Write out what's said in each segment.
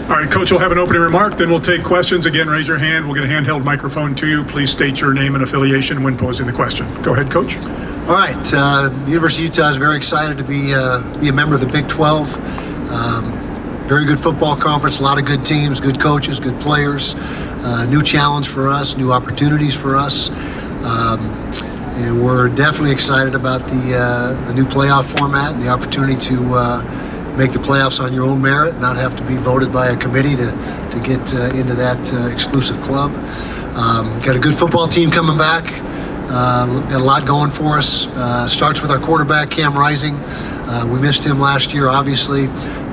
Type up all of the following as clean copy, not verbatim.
All right, Coach will have an opening remark, then we'll take questions. Again, raise your hand. We'll get a handheld microphone to you. Please state your name and affiliation when posing the question. Go ahead, Coach. All right, University of Utah is very excited to be a member of the Big 12. Very good football conference, a lot of good teams, good coaches, good players. New challenge for us, new opportunities for us. And we're definitely excited about the new playoff format and the opportunity to make the playoffs on your own merit, not have to be voted by a committee to get into that exclusive club. Got a good football team coming back. Got a lot going for us. Starts with our quarterback, Cam Rising. We missed him last year, obviously,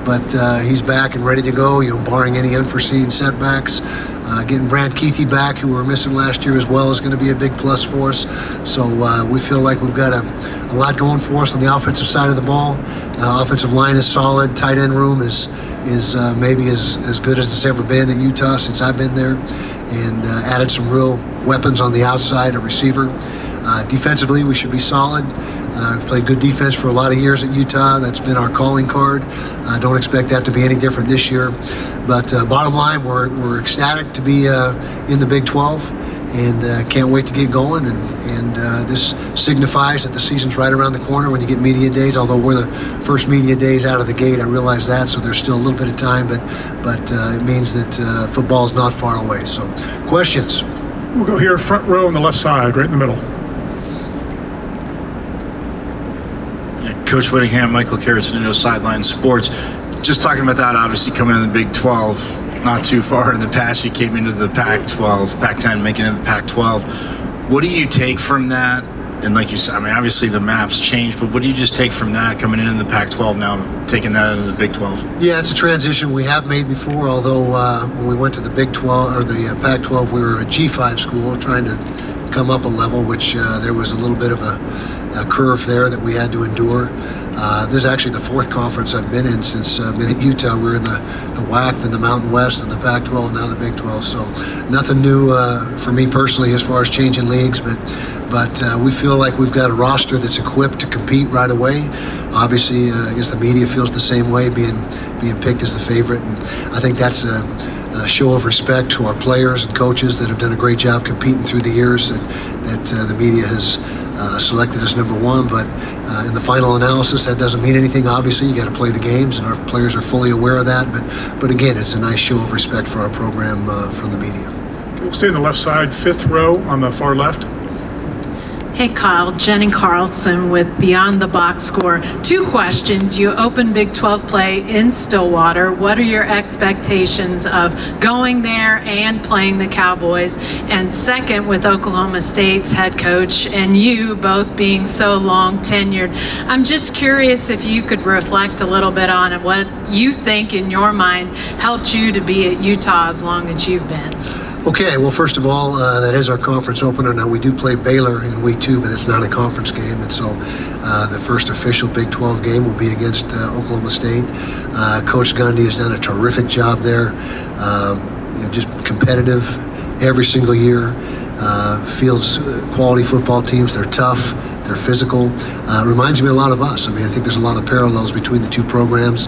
but he's back and ready to go, barring any unforeseen setbacks. Getting Brant Keithy back, who we were missing last year as well, is going to be a big plus for us. So we feel like we've got a lot going for us on the offensive side of the ball. Offensive line is solid. Tight end room is maybe as good as it's ever been at Utah since I've been there, and added some real weapons on the outside, a receiver. Defensively, we should be solid. We've played good defense for a lot of years at Utah. That's been our calling card. I don't expect that to be any different this year. But bottom line, we're ecstatic to be in the Big 12 and can't wait to get going. And this signifies that the season's right around the corner when you get media days, although we're the first media days out of the gate. I realize that, so there's still a little bit of time, but it means that football is not far away. So questions? We'll go here, front row on the left side, right in the middle. Coach Whittingham, Michael Caratanito, Sideline Sports. Just talking about that, obviously coming in the Big 12, not too far in the past, you came into the Pac-12, Pac-10, making it the Pac-12. What do you take from that? And like you said, I mean, obviously the maps changed, but what do you just take from that coming in the Pac-12 now, taking that into the Big 12? Yeah, it's a transition we have made before, although when we went to the Big 12 or the Pac-12, we were a G5 school trying to come up a level, which there was a little bit of a curve there that we had to endure. This is actually the fourth conference I've been in since I've been at Utah. We were in the WAC, then the Mountain West, and the Pac-12, now the Big 12. So nothing new for me personally as far as changing leagues, but we feel like we've got a roster that's equipped to compete right away. Obviously, I guess the media feels the same way, being picked as the favorite, and I think that's a show of respect to our players and coaches that have done a great job competing through the years that the media has selected as number one. But in the final analysis, that doesn't mean anything. Obviously, you got to play the games, and our players are fully aware of that. But again, it's a nice show of respect for our program from the media. We'll stay on the left side, fifth row on the far left. Hey Kyle, Jenny Carlson with Beyond the Box Score. Two questions. You open Big 12 play in Stillwater. What are your expectations of going there and playing the Cowboys? And second, with Oklahoma State's head coach and you both being so long tenured, I'm just curious if you could reflect a little bit on what you think in your mind helped you to be at Utah as long as you've been. Okay, well, first of all, that is our conference opener. Now, we do play Baylor in week 2, but it's not a conference game. And so the first official Big 12 game will be against Oklahoma State. Coach Gundy has done a terrific job there. Just competitive every single year. Fields quality football teams. They're tough. They're physical. Reminds me a lot of us. I mean, I think there's a lot of parallels between the two programs.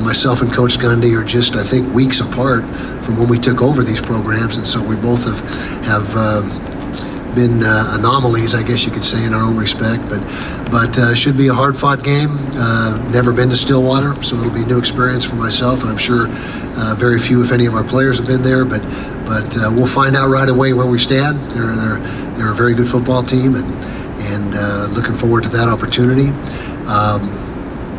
Myself and Coach Gundy are just, I think, weeks apart from when we took over these programs, and so we both have been anomalies, I guess you could say, in our own respect. But should be a hard-fought game. Never been to Stillwater, so it'll be a new experience for myself, and I'm sure very few, if any, of our players have been there. But we'll find out right away where we stand. They're a very good football team, and looking forward to that opportunity.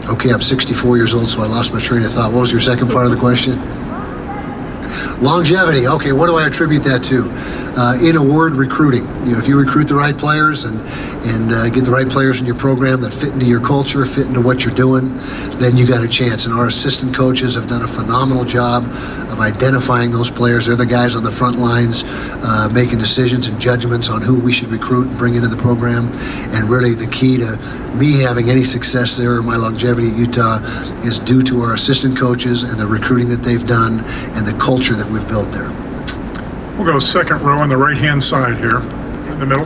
Okay, I'm 64 years old, so I lost my train of thought. What was your second part of the question? Longevity. Okay, what do I attribute that to? In a word, recruiting. If you recruit the right players and get the right players in your program that fit into your culture, fit into what you're doing, then you got a chance. And our assistant coaches have done a phenomenal job of identifying those players. They're the guys on the front lines making decisions and judgments on who we should recruit and bring into the program. And really the key to me having any success there, my longevity at Utah, is due to our assistant coaches and the recruiting that they've done and the culture that we've built there. We'll go second row on the right-hand side here, in the middle.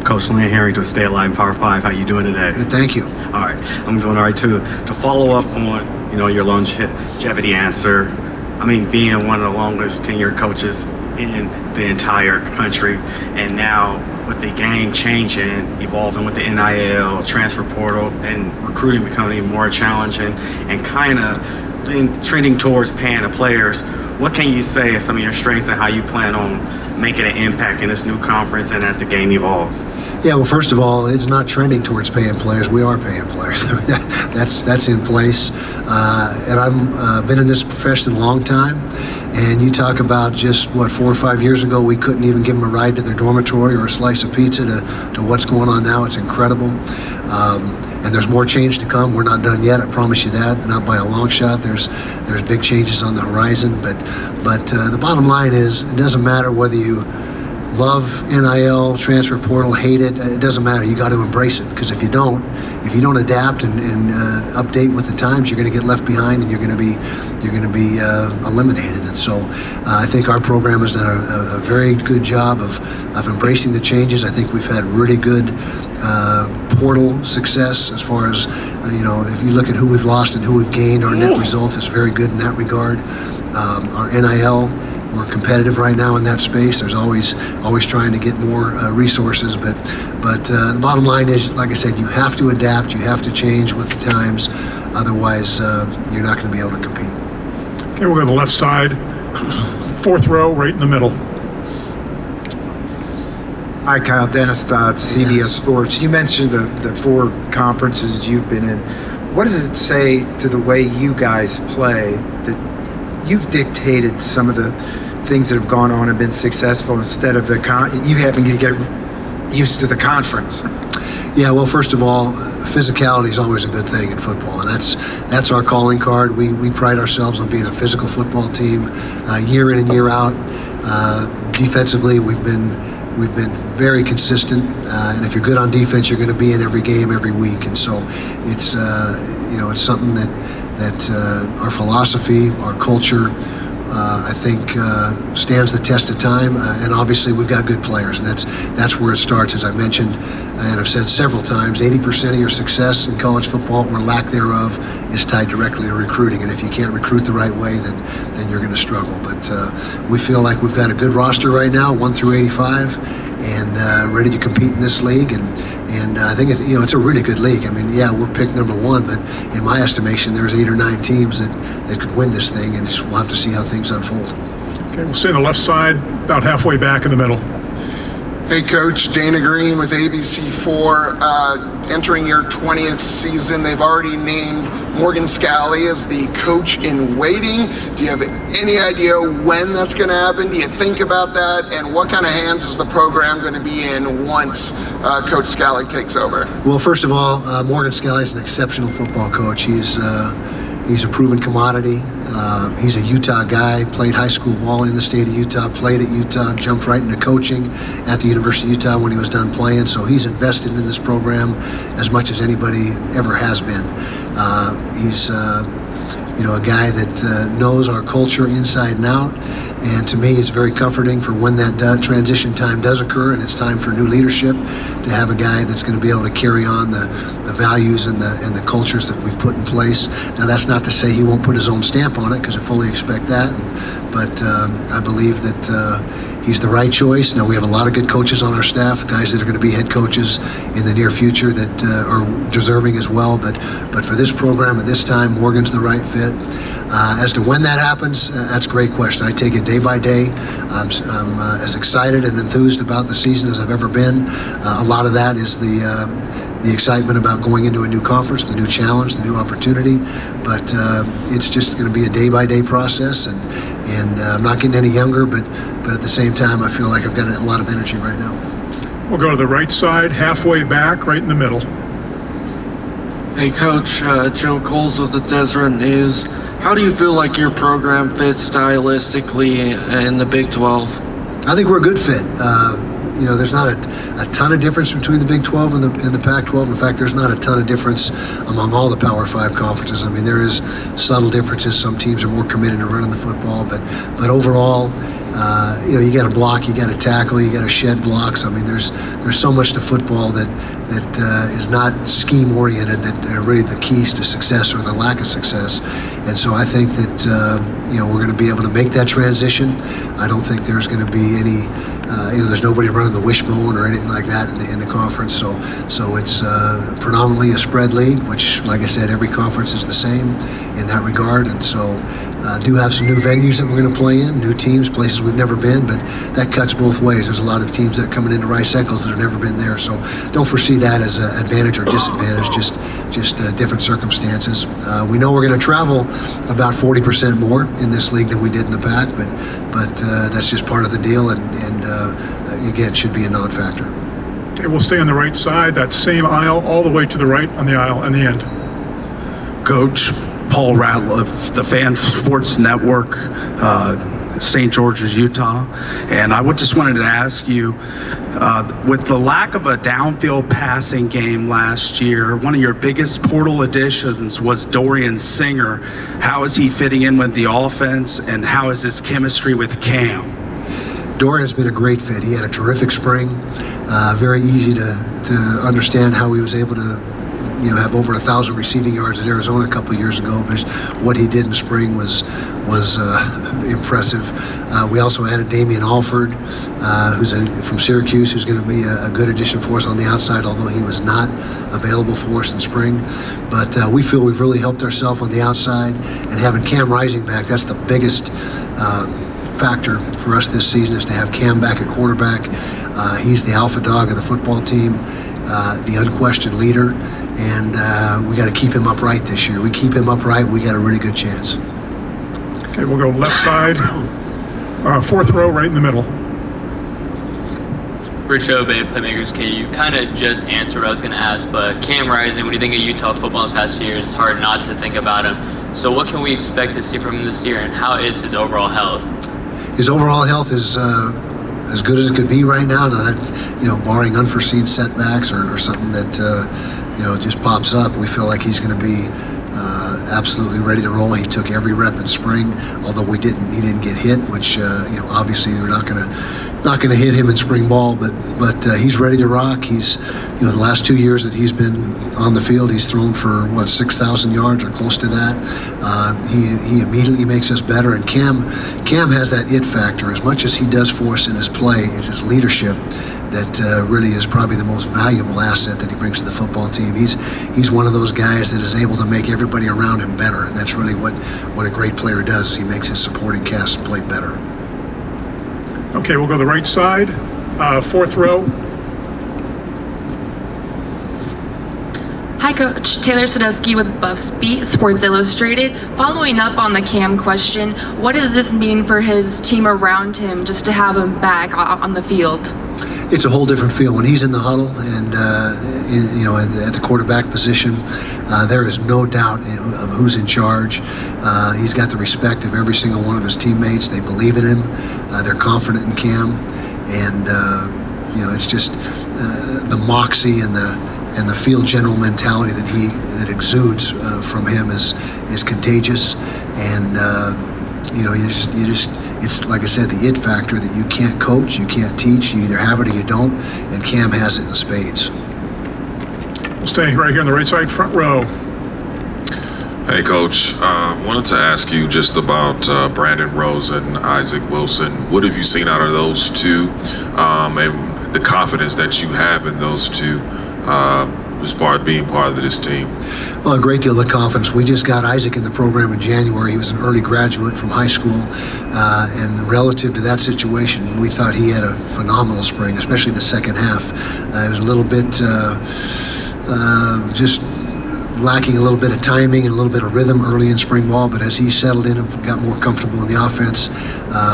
Coach Lynn Harrington, Stay Alive Power 5. How you doing today? Good, thank you. All right, I'm doing all right too. To follow up on your longevity answer. I mean, being one of the longest tenured coaches in the entire country, and now with the game changing, evolving with the NIL, transfer portal, and recruiting becoming more challenging, and kind of trending towards paying the players, what can you say are some of your strengths and how you plan on making an impact in this new conference and as the game evolves? Yeah, well, first of all, it's not trending towards paying players. We are paying players. That's in place. And I've been in this profession a long time. And you talk about just, 4 or 5 years ago, we couldn't even give them a ride to their dormitory or a slice of pizza to what's going on now. It's incredible. And there's more change to come. We're not done yet, I promise you that, not by a long shot. There's big changes on the horizon. But the bottom line is, it doesn't matter whether you love NIL, transfer portal, hate it. It doesn't matter. You got to embrace it, because if you don't adapt and update with the times, you're going to get left behind, and you're going to be eliminated. And so I think our program has done a very good job of embracing the changes. I think we've had really good portal success as far as if you look at who we've lost and who we've gained, our net result is very good in that regard. Our NIL, we're competitive right now in that space. There's always trying to get more resources, but the bottom line is, like I said, you have to adapt, you have to change with the times, otherwise you're not going to be able to compete. Okay, we'll go to the left side, 4th row, right in the middle. Hi, Kyle Dennis, CBS Sports. You mentioned the 4 conferences you've been in. What does it say to the way you guys play that you've dictated some of the things that have gone on and been successful instead of you having to get used to the conference? Yeah, well, first of all, physicality is always a good thing in football, and that's our calling card. We pride ourselves on being a physical football team, year in and year out. Defensively, we've been very consistent, and if you're good on defense, you're going to be in every game every week. And so it's it's something that our philosophy, our culture, I think stands the test of time, and obviously we've got good players, and that's where it starts. As I mentioned, and I've said several times, 80% of your success in college football, or lack thereof, is tied directly to recruiting. And if you can't recruit the right way, then you're going to struggle. But we feel like we've got a good roster right now, 1 through 85, and ready to compete in this league. And I think it's a really good league. I mean, yeah, we're picked number 1, but in my estimation, there's 8 or 9 teams that could win this thing, and we'll have to see how things unfold. Okay, we'll stay on the left side, about halfway back in the middle. Hey, Coach, Dana Green with ABC4. Entering your 20th season, they've already named Morgan Scalley as the coach in waiting. Do you have any idea when that's going to happen? Do you think about that? And what kind of hands is the program going to be in once Coach Scalley takes over? Well, first of all, Morgan Scalley is an exceptional football coach. He's a proven commodity. He's a Utah guy, played high school ball in the state of Utah, played at Utah, jumped right into coaching at the University of Utah when he was done playing. So he's invested in this program as much as anybody ever has been. He's a guy that knows our culture inside and out. And to me, it's very comforting for when that transition time does occur and it's time for new leadership, to have a guy that's going to be able to carry on the values and the cultures that we've put in place. Now, that's not to say he won't put his own stamp on it, because I fully expect that. But I believe that he's the right choice. Now, we have a lot of good coaches on our staff, guys that are going to be head coaches in the near future that are deserving as well. But for this program at this time, Morgan's the right fit. As to when that happens, that's a great question. I take it day by day. I'm as excited and enthused about the season as I've ever been. A lot of that is the excitement about going into a new conference, the new challenge, the new opportunity. But it's just going to be a day-by-day process, and I'm not getting any younger, but at the same time, I feel like I've got a lot of energy right now. We'll go to the right side, halfway back, right in the middle. Hey, Coach, Joe Coles of the Deseret News. How do you feel like your program fits stylistically in the Big 12? I think we're a good fit. There's not a ton of difference between the Big 12 and the Pac-12. In fact, there's not a ton of difference among all the Power 5 conferences. I mean, there is subtle differences. Some teams are more committed to running the football, but overall, You got to block, you got to tackle, you got to shed blocks. I mean, there's so much to football that is not scheme oriented, that are really the keys to success or the lack of success. And so I think that we're going to be able to make that transition. I don't think there's going to be any there's nobody running the wishbone or anything like that in the conference. So it's predominantly a spread league, which, like I said, every conference is the same in that regard. And so do have some new venues that we're going to play in, new teams, places we've never been, but that cuts both ways. There's a lot of teams that are coming into Rice-Eccles that have never been there, so don't foresee that as an advantage or disadvantage, just different circumstances. We know we're going to travel about 40% more in this league than we did in the PAC, but that's just part of the deal, and again, should be a non-factor. Okay, we'll stay on the right side, that same aisle, all the way to the right on the aisle in the end. Coach Paul Ratliff, the Fan Sports Network, St. George's, Utah. And I just wanted to ask you, with the lack of a downfield passing game last year, one of your biggest portal additions was Dorian Singer. How is he fitting in with the offense, and how is his chemistry with Cam? Dorian's been a great fit. He had a terrific spring. Very easy to understand how he was able to have over 1,000 receiving yards at Arizona a couple of years ago. But what he did in spring was impressive. We also added Damian Alford, who's from Syracuse, who's going to be a good addition for us on the outside, although he was not available for us in spring. But we feel we've really helped ourselves on the outside, and having Cam Rising back, that's the biggest factor for us this season, is to have Cam back at quarterback. He's the alpha dog of the football team, the unquestioned leader, and we got to keep him upright this year. We keep him upright, we got a really good chance. Okay, we'll go left side, fourth row right in the middle. Rich Obey, Playmakers K. You kind of just answered what I was going to ask, but Cam Rising, when you think of Utah football in the past few years, it's hard not to think about him. So what can we expect to see from him this year, and how is his overall health? His overall health is as good as it could be right now. That, barring unforeseen setbacks or something that just pops up, we feel like he's going to be absolutely ready to roll. He took every rep in spring, although he didn't get hit, which obviously we're not going to hit him in spring ball, but he's ready to rock. He's the last 2 years that he's been on the field, he's thrown for 6,000 yards or close to that. He immediately makes us better, and Cam has that it factor. As much as he does for us in his play, it's his leadership that really is probably the most valuable asset that he brings to the football team. He's one of those guys that is able to make everybody around him better, and that's really what a great player does. He makes his supporting cast play better. Okay, we'll go the right side, fourth row. Hi, Coach. Taylor Sadusky with BuffSpeed, Sports Illustrated. Following up on the Cam question, what does this mean for his team around him just to have him back on the field? It's a whole different feel when he's in the huddle and at the quarterback position. There is no doubt of who's in charge. He's got the respect of every single one of his teammates. They believe in him. They're confident in Cam, and it's just the moxie and the field general mentality that exudes from him is contagious, and it's like I said, the it factor that you can't coach, you can't teach, you either have it or you don't, and Cam has it in spades. We'll stay right here on the right side, front row. Hey, Coach. Wanted to ask you just about Brandon Rose and Isaac Wilson. What have you seen out of those two, and the confidence that you have in those two as far as being part of this team? Well, a great deal of confidence. We just got Isaac in the program in January. He was an early graduate from high school, and relative to that situation, we thought he had a phenomenal spring, especially the second half. It was a little bit just lacking a little bit of timing and a little bit of rhythm early in spring ball, but as he settled in and got more comfortable in the offense,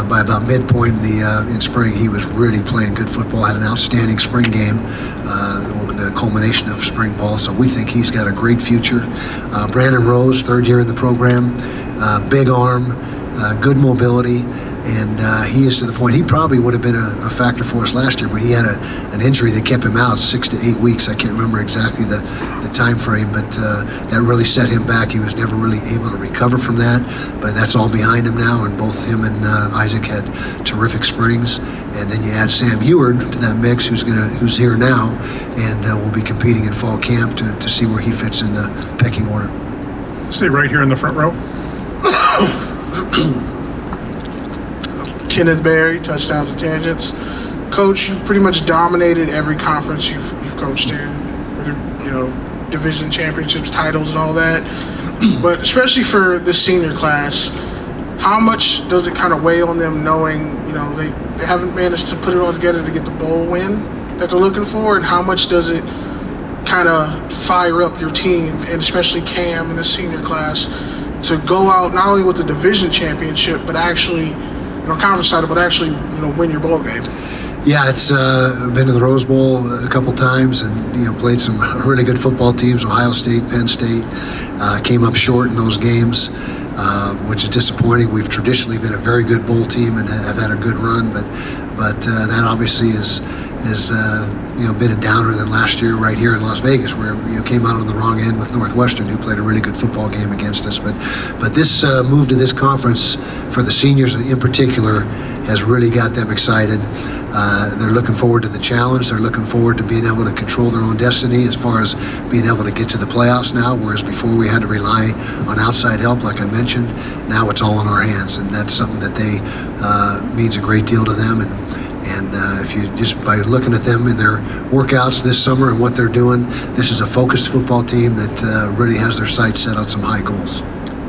by about midpoint in spring, he was really playing good football, had an outstanding spring game, the culmination of spring ball, so we think he's got a great future. Brandon Rose, third year in the program, big arm, good mobility, And he is to the point, he probably would have been a factor for us last year, but he had an injury that kept him out 6 to 8 weeks. I can't remember exactly the time frame, but that really set him back. He was never really able to recover from that, but that's all behind him now, and both him and Isaac had terrific springs. And then you add Sam Eward to that mix, who's here now, and will be competing in fall camp to see where he fits in the pecking order. Stay right here in the front row. Kenneth Berry, touchdowns and tangents. Coach, you've pretty much dominated every conference you've coached in, whether division championships, titles, and all that. But especially for the senior class, how much does it kind of weigh on them knowing they haven't managed to put it all together to get the bowl win that they're looking for, and how much does it kind of fire up your team, and especially Cam and the senior class, to go out not only with the division championship, but actually, conference title, but actually, win your bowl game? Yeah, it's been to the Rose Bowl a couple times, and played some really good football teams. Ohio State, Penn State, came up short in those games, which is disappointing. We've traditionally been a very good bowl team and have had a good run, but that obviously is been a downer than last year right here in Las Vegas, where came out on the wrong end with Northwestern, who played a really good football game against us. But this move to this conference for the seniors in particular has really got them excited. They're looking forward to the challenge. They're looking forward to being able to control their own destiny as far as being able to get to the playoffs now, whereas before we had to rely on outside help, like I mentioned. Now it's all in our hands, and that's something that means a great deal to them. And if you just by looking at them in their workouts this summer and what they're doing, this is a focused football team that really has their sights set on some high goals.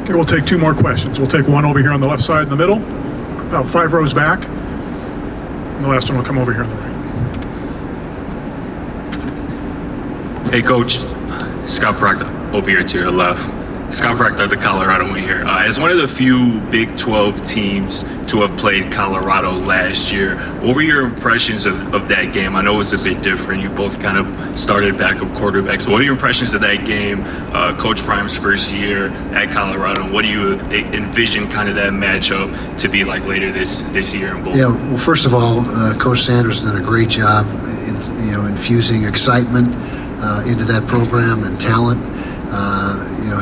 Okay, we'll take 2 more questions. We'll take one over here on the left side in the middle, about 5 rows back. And the last one will come over here on the right. Hey, Coach. Scott Proctor, over here to your left. Scott Proctor, the Colorado one here. As one of the few Big 12 teams to have played Colorado last year, what were your impressions of that game? I know it was a bit different. You both kind of started backup quarterbacks. So what are your impressions of that game, Coach Prime's first year at Colorado? And what do you envision kind of that matchup to be like later this year in bowl? Yeah, well, first of all, Coach Sanders has done a great job infusing excitement into that program and talent.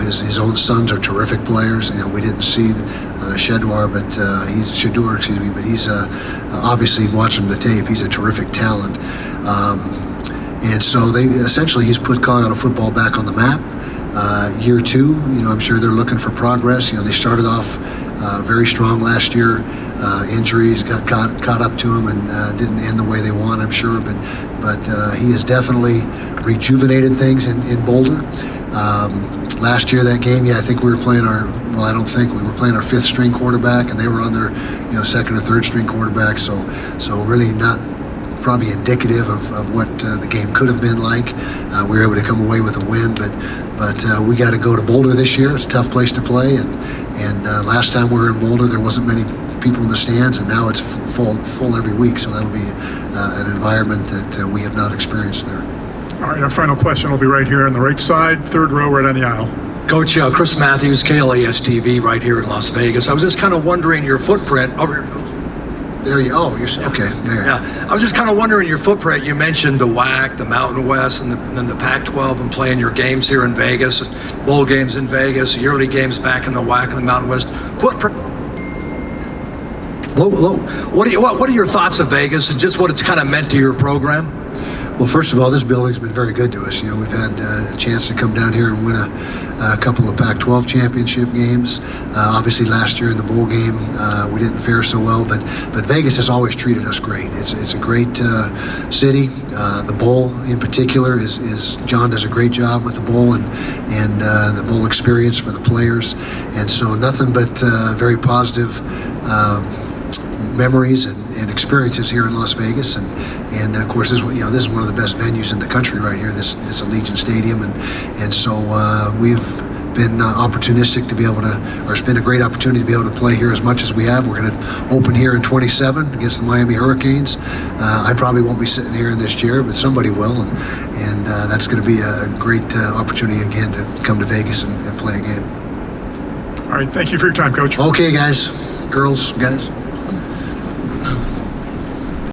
His own sons are terrific players. We didn't see Shadur, but he's obviously watching the tape. He's a terrific talent, and so he's put Colorado football back on the map. Year 2, I'm sure they're looking for progress. They started off very strong last year. Injuries got caught up to him and didn't end the way they want, I'm sure. But he has definitely rejuvenated things in Boulder. Last year, that game, I think we were playing our 5th string quarterback, and they were on their 2nd or 3rd string quarterback. So really not probably indicative of what the game could have been like. We were able to come away with a win, but we got to go to Boulder this year. It's a tough place to play, and last time we were in Boulder, there wasn't many people in the stands, and now it's full every week. So that'll be an environment that we have not experienced there. All right, our final question will be right here on the right side, 3rd row, right on the aisle. Coach, Chris Matthews, KLAS TV, right here in Las Vegas. I was just kind of wondering your footprint. There you go. Okay. There. Yeah, I was just kind of wondering your footprint. You mentioned the WAC, the Mountain West, and then the Pac-12, and playing your games here in Vegas, and bowl games in Vegas, yearly games back in the WAC and the Mountain West. Footprint. What are your thoughts of Vegas and just what it's kind of meant to your program? Well, first of all, this building's been very good to us. We've had a chance to come down here and win a couple of Pac-12 championship games. Obviously, last year in the bowl game, we didn't fare so well, but Vegas has always treated us great. It's a great city. The bowl, in particular, is John does a great job with the bowl and the bowl experience for the players, and so nothing but very positive memories and experiences here in Las Vegas, and of course this is one of the best venues in the country right here, this Allegiant Stadium, and so we've been opportunistic to be able to, or it's been a great opportunity to be able to play here as much as we have. We're going to open here in 27 against the Miami Hurricanes. I probably won't be sitting here in this chair, but somebody will, and that's going to be a great opportunity again to come to Vegas and play a game. All right, thank you for your time, Coach. Okay, guys, girls, guys.